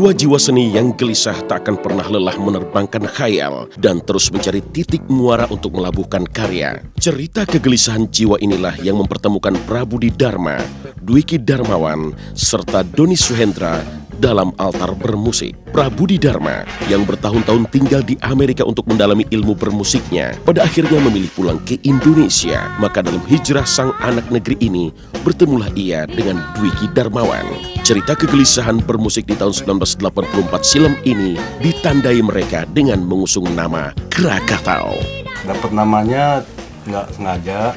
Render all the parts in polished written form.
Dua jiwa seni yang gelisah tak akan pernah lelah menerbangkan khayal dan terus mencari titik muara untuk melabuhkan karya. Cerita kegelisahan jiwa inilah yang mempertemukan Prabudi Dharma, Dwiki Darmawan, serta Doni Suhendra dalam altar bermusik. Prabudi Dharma yang bertahun-tahun tinggal di Amerika untuk mendalami ilmu bermusiknya, pada akhirnya memilih pulang ke Indonesia. Maka dalam hijrah sang anak negeri ini, bertemulah ia dengan Dwiki Darmawan. Cerita kegelisahan bermusik di tahun 1984 silam ini ditandai mereka dengan mengusung nama Krakatau. Dapat namanya nggak sengaja.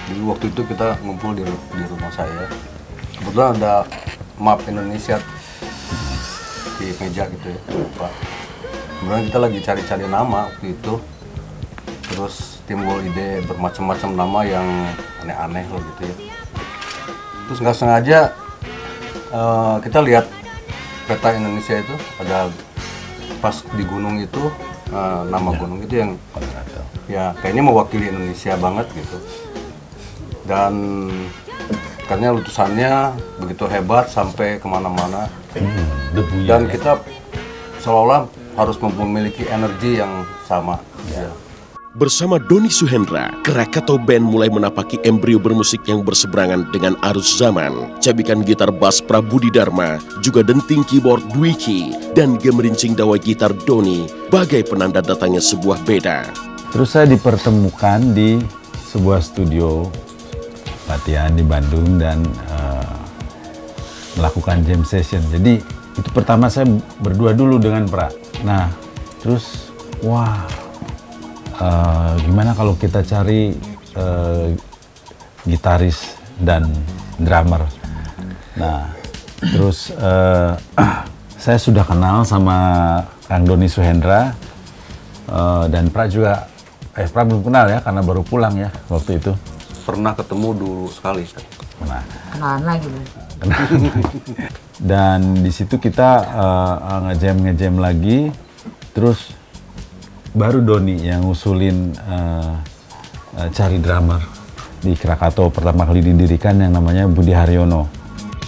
Jadi waktu itu kita ngumpul di rumah saya. Kebetulan ada map Indonesia di meja gitu ya, Pak. Kemudian kita lagi cari-cari nama waktu itu. Terus timbul ide bermacam-macam nama yang aneh-aneh loh gitu ya. Terus nggak sengaja kita lihat peta Indonesia itu ada pas di gunung itu nama gunung itu yang ya kayaknya mewakili Indonesia banget gitu. Dan karena letusannya begitu hebat sampai kemana-mana. Dan kita seolah-olah harus memiliki energi yang sama. Ya. Bersama Doni Suhendra, Krakatau Band mulai menapaki embrio bermusik yang berseberangan dengan arus zaman. Cabikan gitar bass Prabudi Dharma, juga denting keyboard Dwiki, dan gemerincing dawai gitar Doni, bagai penanda datangnya sebuah beda. Terus saya dipertemukan di sebuah studio latihan di Bandung dan melakukan jam session. Jadi itu pertama saya berdua dulu dengan Pra. Nah, terus wah, gimana kalau kita cari gitaris dan drummer. Nah, terus saya sudah kenal sama Kang Doni Suhendra dan Pra juga. Pra belum kenal ya karena baru pulang ya waktu itu. Pernah ketemu dulu sekali. Nah, kenalan lagi. Dan di situ kita ngejam lagi, terus baru Doni yang ngusulin cari drummer di Krakatau pertama kali didirikan yang namanya Budi Haryono.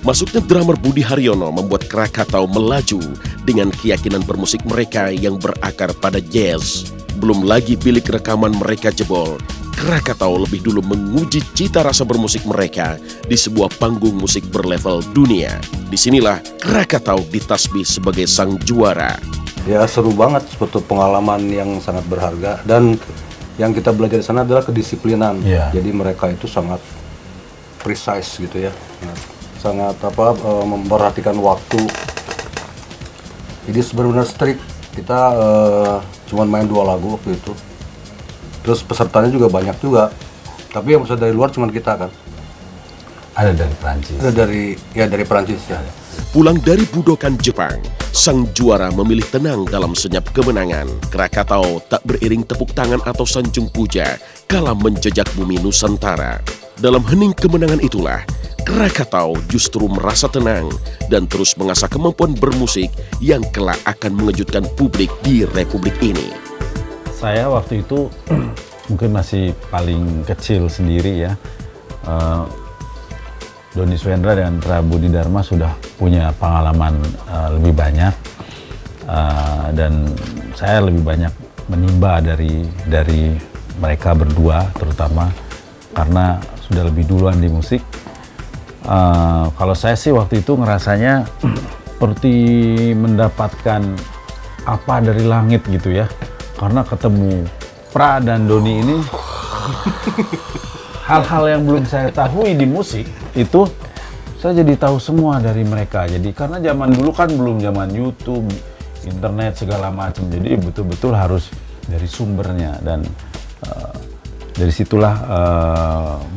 Masuknya drummer Budi Haryono membuat Krakatau melaju dengan keyakinan bermusik mereka yang berakar pada jazz. Belum lagi bilik rekaman mereka jebol, Krakatau lebih dulu menguji cita rasa bermusik mereka di sebuah panggung musik berlevel dunia. Disinilah Krakatau ditasbih sebagai sang juara. Ya seru banget, suatu pengalaman yang sangat berharga. Dan yang kita belajar di sana adalah kedisiplinan. Jadi mereka itu sangat precise gitu ya, sangat memperhatikan waktu. Jadi benar-benar strict. Kita cuma main 2 lagu waktu itu. Terus pesertanya juga banyak juga, tapi yang peserta dari luar cuma kita kan. Ada dari Prancis. Ada dari Prancis ya. Pulang dari budokan Jepang, sang juara memilih tenang dalam senyap kemenangan. Krakatau tak beriring tepuk tangan atau sanjung puja kala menjejak bumi Nusantara. Dalam hening kemenangan itulah, Krakatau justru merasa tenang dan terus mengasah kemampuan bermusik yang kelak akan mengejutkan publik di Republik ini. Saya waktu itu mungkin masih paling kecil sendiri ya. Doni Suhendra dan Prabudi Dharma sudah punya pengalaman lebih banyak dan saya lebih banyak menimba dari mereka berdua, terutama karena sudah lebih duluan di musik. Kalau saya sih waktu itu ngerasanya seperti mendapatkan apa dari langit gitu ya. Karena ketemu Pra dan Doni ini, hal-hal yang belum saya tahu di musik itu saya jadi tahu semua dari mereka. Jadi karena zaman dulu kan belum zaman YouTube, internet segala macam. Jadi betul-betul harus dari sumbernya dan dari situlah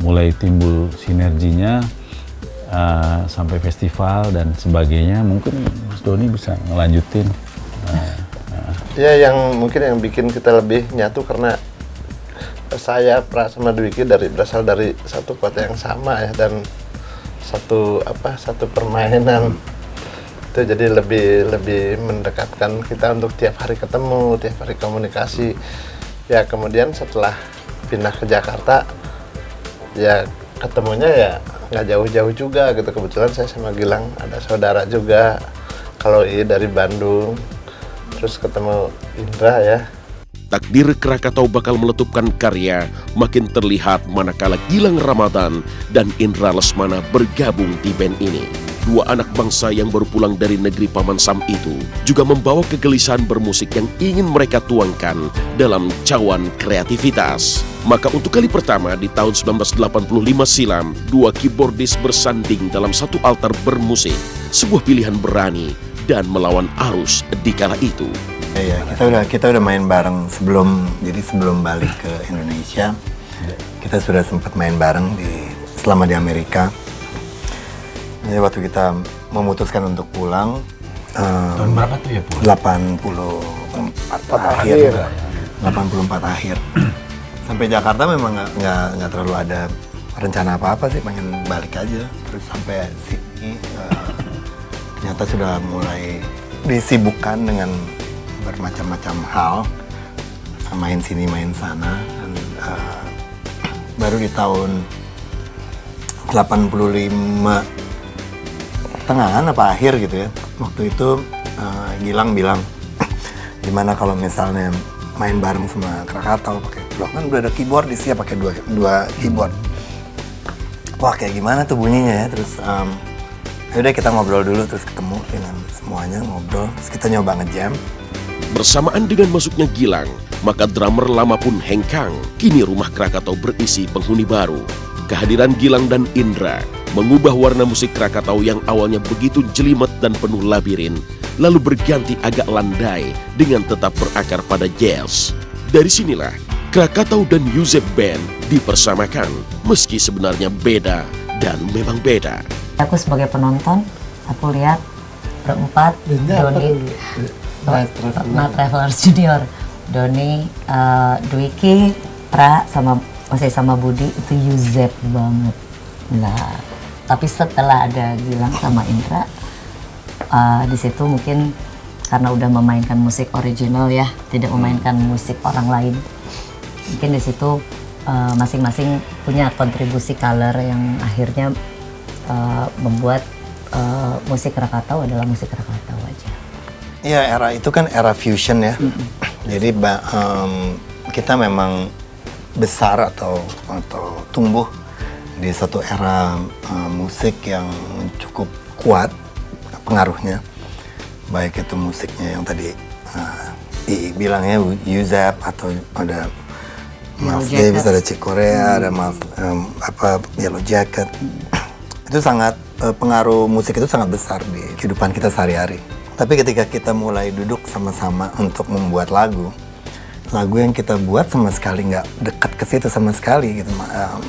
mulai timbul sinerginya sampai festival dan sebagainya. Mungkin Mas Doni bisa ngelanjutin. Ya, yang mungkin yang bikin kita lebih nyatu karena saya Pra sama Dwiki berasal dari satu kota yang sama ya, dan satu permainan itu jadi lebih mendekatkan kita untuk tiap hari ketemu, tiap hari komunikasi. Ya kemudian setelah pindah ke Jakarta ya ketemunya ya nggak jauh-jauh juga gitu. Kebetulan saya sama Gilang ada saudara juga, kalau dari Bandung, terus ketemu Indra ya. Takdir Krakatau bakal meletupkan karya makin terlihat manakala Gilang Ramadan dan Indra Lesmana bergabung di band ini. Dua anak bangsa yang baru pulang dari negeri Paman Sam itu juga membawa kegelisahan bermusik yang ingin mereka tuangkan dalam cawan kreativitas. Maka untuk kali pertama di tahun 1985 silam, dua keyboardis bersanding dalam satu altar bermusik. Sebuah pilihan berani dan melawan arus di kala itu. Ya, kita udah main bareng sebelum balik ke Indonesia. Kita sudah sempat main bareng selama di Amerika. Jadi waktu kita memutuskan untuk pulang, Tahun berapa tuh ya pulang? 84 akhir. Sampai Jakarta memang nggak terlalu ada rencana apa-apa sih, pengen balik aja. Terus sampai sini ternyata sudah mulai disibukkan dengan bermacam-macam hal, main sini main sana, dan baru di tahun 85 tengahan apa akhir gitu ya, waktu itu Gilang bilang, gimana kalau misalnya main bareng sama Krakatau pakai, loh kan udah ada keyboard di sini, pakai dua keyboard. Wah kayak gimana tuh bunyinya ya. Terus yaudah kita ngobrol dulu, terus ketemu dengan semuanya, ngobrol, terus kita nyoba ngejam. Bersamaan dengan masuknya Gilang, maka drummer lama pun hengkang. Kini rumah Krakatau berisi penghuni baru. Kehadiran Gilang dan Indra mengubah warna musik Krakatau yang awalnya begitu jelimet dan penuh labirin, lalu berganti agak landai dengan tetap berakar pada jazz. Dari sinilah Krakatau dan Yuzep Band dipersamakan, meski sebenarnya beda dan memang beda. Aku sebagai penonton, aku lihat berempat, Doni, Night Travelers Junior, Doni, Dwiki, Pra, masih sama Budi, itu Yuzep banget. Nah, tapi setelah ada Gilang sama Indra, di situ mungkin karena udah memainkan musik original ya, tidak memainkan musik orang lain. Mungkin di situ masing-masing punya kontribusi color yang akhirnya membuat musik Krakatau adalah musik Krakatau aja. Iya, era itu kan era fusion ya. Jadi kita memang besar atau tumbuh di satu era musik yang cukup kuat pengaruhnya, baik itu musiknya yang tadi bilangnya Yuzep, atau ada Miles Davis, ada Chick Corea, ada Yellow Jacket. Itu sangat pengaruh musik itu sangat besar di kehidupan kita sehari-hari. Tapi ketika kita mulai duduk sama-sama untuk membuat lagu yang kita buat sama sekali nggak dekat ke situ sama sekali gitu,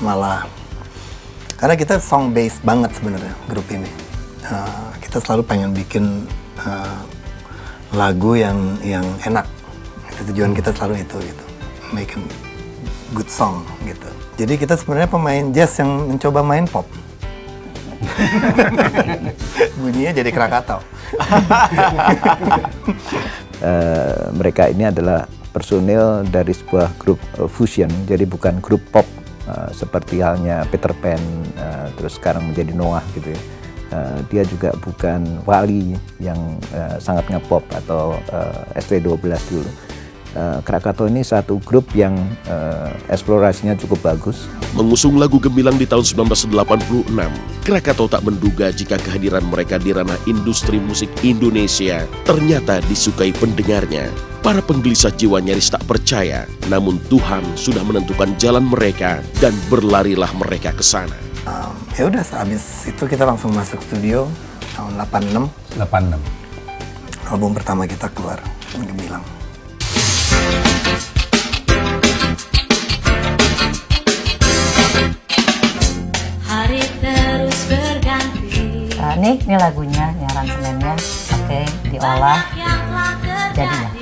malah karena kita song based banget sebenarnya grup ini. Kita selalu pengen bikin lagu yang enak. Tujuan kita selalu itu gitu, make a good song gitu. Jadi kita sebenarnya pemain jazz yang mencoba main pop. Bunyinya jadi Krakatau. Mereka ini adalah personil dari sebuah grup fusion, jadi bukan grup pop seperti halnya Peter Pan, terus sekarang menjadi Noah gitu ya. Dia juga bukan Wali yang sangat ngepop atau ST12 dulu. Krakatau ini satu grup yang eksplorasinya cukup bagus. Mengusung lagu gemilang di tahun 1986, Krakatau tak menduga jika kehadiran mereka di ranah industri musik Indonesia ternyata disukai pendengarnya. Para penggelisah jiwa nyaris tak percaya, namun Tuhan sudah menentukan jalan mereka dan berlarilah mereka ke sana. Ya udah, habis itu kita langsung masuk studio tahun 86. Album pertama kita keluar, Gemilang. Hari terus berganti. Ini lagunya, ini aransemennya, oke, diolah, jadilah.